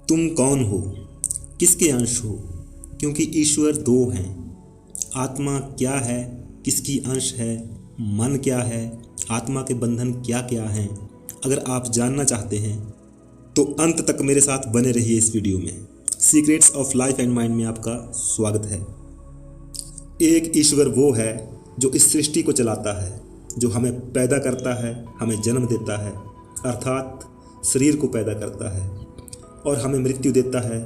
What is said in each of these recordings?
तुम कौन हो, किसके अंश हो? क्योंकि ईश्वर दो हैं। आत्मा क्या है, किसकी अंश है? मन क्या है? आत्मा के बंधन क्या क्या हैं? अगर आप जानना चाहते हैं तो अंत तक मेरे साथ बने रहिए इस वीडियो में। Secrets of life and mind में आपका स्वागत है। एक ईश्वर वो है जो इस सृष्टि को चलाता है, जो हमें पैदा करता है, हमें जन्म देता है, अर्थात शरीर को पैदा करता है और हमें मृत्यु देता है,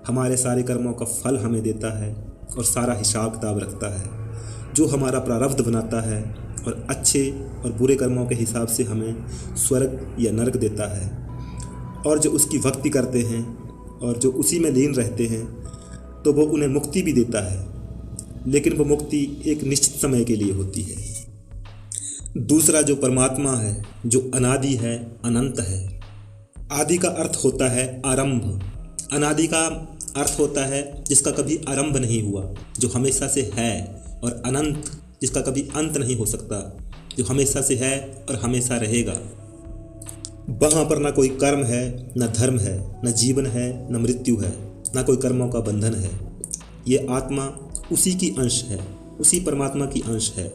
हमारे सारे कर्मों का फल हमें देता है और सारा हिसाब किताब रखता है, जो हमारा प्रारब्ध बनाता है और अच्छे और बुरे कर्मों के हिसाब से हमें स्वर्ग या नरक देता है। और जो उसकी भक्ति करते हैं और जो उसी में लीन रहते हैं तो वो उन्हें मुक्ति भी देता है, लेकिन वो मुक्ति एक निश्चित समय के लिए होती है। दूसरा जो परमात्मा है, जो अनादि है, अनंत है। आदि का अर्थ होता है आरंभ, अनादि का अर्थ होता है जिसका कभी आरंभ नहीं हुआ, जो हमेशा से है, और अनंत जिसका कभी अंत नहीं हो सकता, जो हमेशा से है और हमेशा रहेगा। वहाँ पर ना कोई कर्म है, न धर्म है, न जीवन है, न मृत्यु है, न कोई कर्मों का बंधन है। ये आत्मा उसी की अंश है, उसी परमात्मा की अंश है।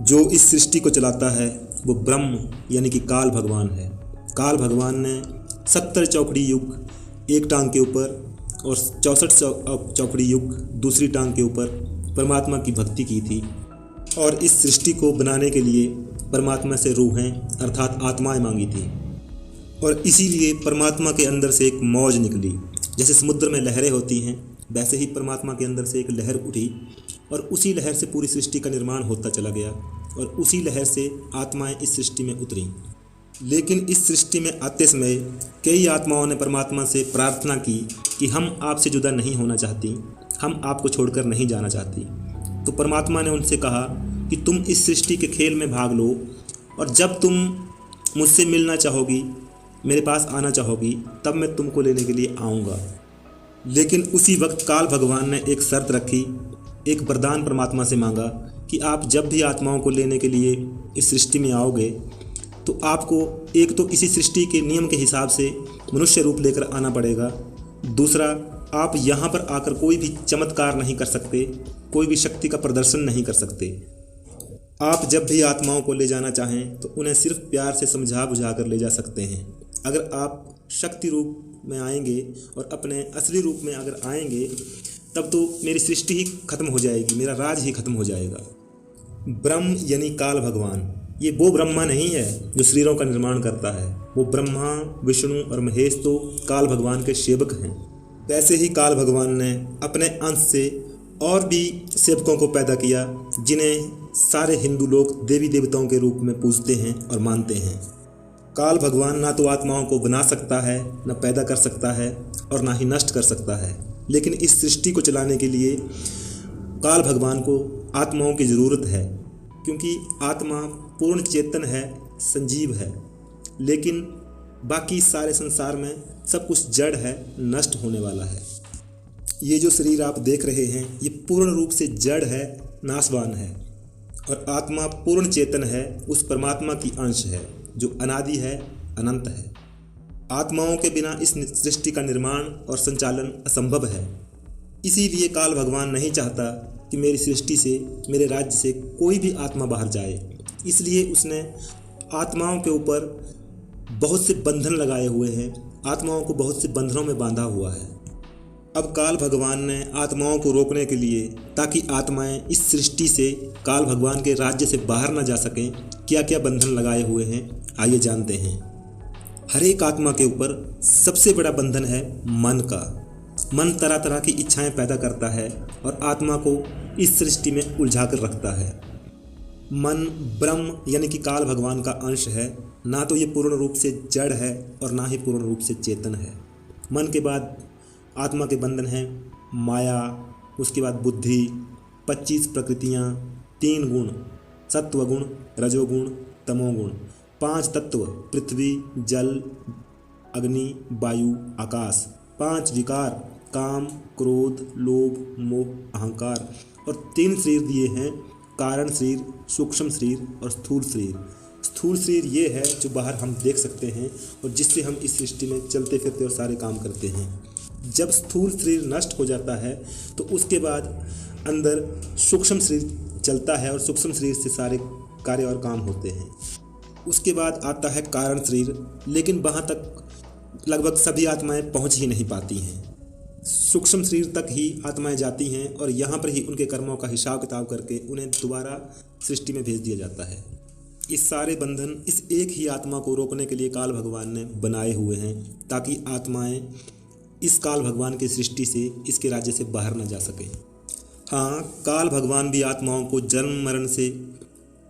जो इस सृष्टि को चलाता है वो ब्रह्म यानी कि काल भगवान है। काल भगवान ने 70 चौकड़ी युग एक टांग के ऊपर और 64 चौकड़ी युग दूसरी टांग के ऊपर परमात्मा की भक्ति की थी, और इस सृष्टि को बनाने के लिए परमात्मा से रूहें अर्थात आत्माएं मांगी थी। और इसीलिए परमात्मा के अंदर से एक मौज निकली। जैसे समुद्र में लहरें होती हैं, वैसे ही परमात्मा के अंदर से एक लहर उठी और उसी लहर से पूरी सृष्टि का निर्माण होता चला गया और उसी लहर से आत्माएं इस सृष्टि में उतरी। लेकिन इस सृष्टि में आते समय कई आत्माओं ने परमात्मा से प्रार्थना की कि हम आपसे जुदा नहीं होना चाहती, हम आपको छोड़कर नहीं जाना चाहती। तो परमात्मा ने उनसे कहा कि तुम इस सृष्टि के खेल में भाग लो, और जब तुम मुझसे मिलना चाहोगी, मेरे पास आना चाहोगी, तब मैं तुमको लेने के लिए आऊँगा। लेकिन उसी वक्त काल भगवान ने एक शर्त रखी, एक वरदान परमात्मा से मांगा कि आप जब भी आत्माओं को लेने के लिए इस सृष्टि में आओगे तो आपको एक तो इसी सृष्टि के नियम के हिसाब से मनुष्य रूप लेकर आना पड़ेगा। दूसरा, आप यहाँ पर आकर कोई भी चमत्कार नहीं कर सकते, कोई भी शक्ति का प्रदर्शन नहीं कर सकते। आप जब भी आत्माओं को ले जाना चाहें तो उन्हें सिर्फ प्यार से समझा बुझा कर ले जा सकते हैं। अगर आप शक्ति रूप में आएंगे और अपने असली रूप में अगर आएंगे तब तो मेरी सृष्टि ही खत्म हो जाएगी, मेरा राज ही खत्म हो जाएगा। ब्रह्म यानी काल भगवान, ये वो ब्रह्मा नहीं है जो शरीरों का निर्माण करता है। वो ब्रह्मा, विष्णु और महेश तो काल भगवान के सेवक हैं। वैसे ही काल भगवान ने अपने अंश से और भी सेवकों को पैदा किया, जिन्हें सारे हिंदू लोग देवी देवताओं के रूप में पूजते हैं और मानते हैं। काल भगवान ना तो आत्माओं को बना सकता है, न पैदा कर सकता है और ना ही नष्ट कर सकता है, लेकिन इस सृष्टि को चलाने के लिए काल भगवान को आत्माओं की ज़रूरत है, क्योंकि आत्मा पूर्ण चेतन है, संजीव है। लेकिन बाकी सारे संसार में सब कुछ जड़ है, नष्ट होने वाला है। ये जो शरीर आप देख रहे हैं ये पूर्ण रूप से जड़ है, नाशवान है, और आत्मा पूर्ण चेतन है, उस परमात्मा की अंश है जो अनादि है, अनंत है। आत्माओं के बिना इस सृष्टि का निर्माण और संचालन असंभव है। इसीलिए काल भगवान नहीं चाहता कि मेरी सृष्टि से, मेरे राज्य से कोई भी आत्मा बाहर जाए। इसलिए उसने आत्माओं के ऊपर बहुत से बंधन लगाए हुए हैं, आत्माओं को बहुत से बंधनों में बांधा हुआ है। अब काल भगवान ने आत्माओं को रोकने के लिए, ताकि आत्माएं इस सृष्टि से काल भगवान के राज्य से बाहर न जा सकें, क्या क्या बंधन लगाए हुए हैं, आइए जानते हैं। हर एक आत्मा के ऊपर सबसे बड़ा बंधन है मन का। मन तरह तरह की इच्छाएं पैदा करता है और आत्मा को इस सृष्टि में उलझा कर रखता है। मन ब्रह्म यानी कि काल भगवान का अंश है, ना तो ये पूर्ण रूप से जड़ है और ना ही पूर्ण रूप से चेतन है। मन के बाद आत्मा के बंधन हैं माया, उसके बाद बुद्धि, 25 प्रकृतियाँ, 3 गुण, सत्वगुण, रजोगुण, तमोगुण, 5 तत्व, पृथ्वी, जल, अग्नि, वायु, आकाश, 5 विकार, काम, क्रोध, लोभ, मोह, अहंकार, और 3 शरीर दिए हैं, कारण शरीर, सूक्ष्म शरीर और स्थूल शरीर। स्थूल शरीर ये है जो बाहर हम देख सकते हैं और जिससे हम इस सृष्टि में चलते फिरते और सारे काम करते हैं। जब स्थूल शरीर नष्ट हो जाता है तो उसके बाद अंदर सूक्ष्म शरीर चलता है और सूक्ष्म शरीर से सारे कार्य और काम होते हैं। उसके बाद आता है कारण शरीर, लेकिन वहाँ तक लगभग सभी आत्माएं पहुँच ही नहीं पाती हैं। सूक्ष्म शरीर तक ही आत्माएं जाती हैं और यहाँ पर ही उनके कर्मों का हिसाब किताब करके उन्हें दोबारा सृष्टि में भेज दिया जाता है। इस सारे बंधन इस एक ही आत्मा को रोकने के लिए काल भगवान ने बनाए हुए हैं, ताकि आत्माएं इस काल भगवान की सृष्टि से, इसके राज्य से बाहर न जा सकें। हाँ, काल भगवान भी आत्माओं को जन्म मरण से,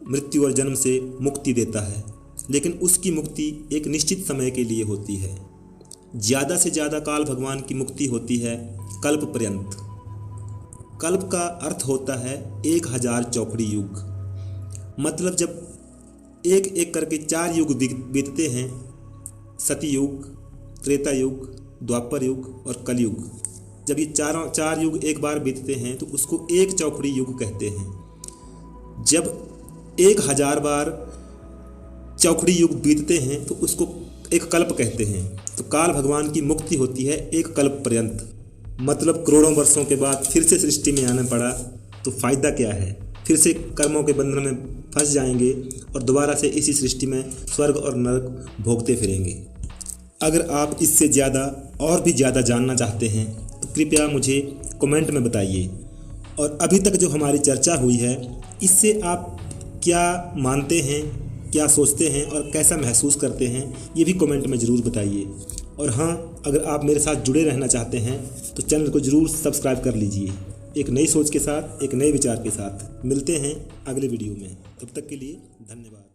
मृत्यु और जन्म से मुक्ति देता है, लेकिन उसकी मुक्ति एक निश्चित समय के लिए होती है। ज़्यादा से ज़्यादा काल भगवान की मुक्ति होती है कल्प पर्यंत। कल्प का अर्थ होता है 1000 चौकड़ी युग। मतलब जब एक एक करके 4 युग बीतते हैं, सतयुग, त्रेता युग, द्वापर युग और कलयुग। जब ये चार युग एक बार बीतते हैं तो उसको एक चौकड़ी युग कहते हैं। जब 1000 बार चौकड़ी युग बीतते हैं तो उसको एक कल्प कहते हैं। तो काल भगवान की मुक्ति होती है एक कल्प पर्यंत। मतलब करोड़ों वर्षों के बाद फिर से सृष्टि में आना पड़ा तो फ़ायदा क्या है? फिर से कर्मों के बंधन में फंस जाएंगे और दोबारा से इसी सृष्टि में स्वर्ग और नरक भोगते फिरेंगे। अगर आप इससे ज़्यादा और भी ज़्यादा जानना चाहते हैं तो कृपया मुझे कमेंट में बताइए। और अभी तक जो हमारी चर्चा हुई है, इससे आप क्या मानते हैं, क्या सोचते हैं और कैसा महसूस करते हैं, ये भी कमेंट में ज़रूर बताइए। और हाँ, अगर आप मेरे साथ जुड़े रहना चाहते हैं तो चैनल को ज़रूर सब्सक्राइब कर लीजिए। एक नई सोच के साथ, एक नए विचार के साथ मिलते हैं अगले वीडियो में। तब तक के लिए धन्यवाद।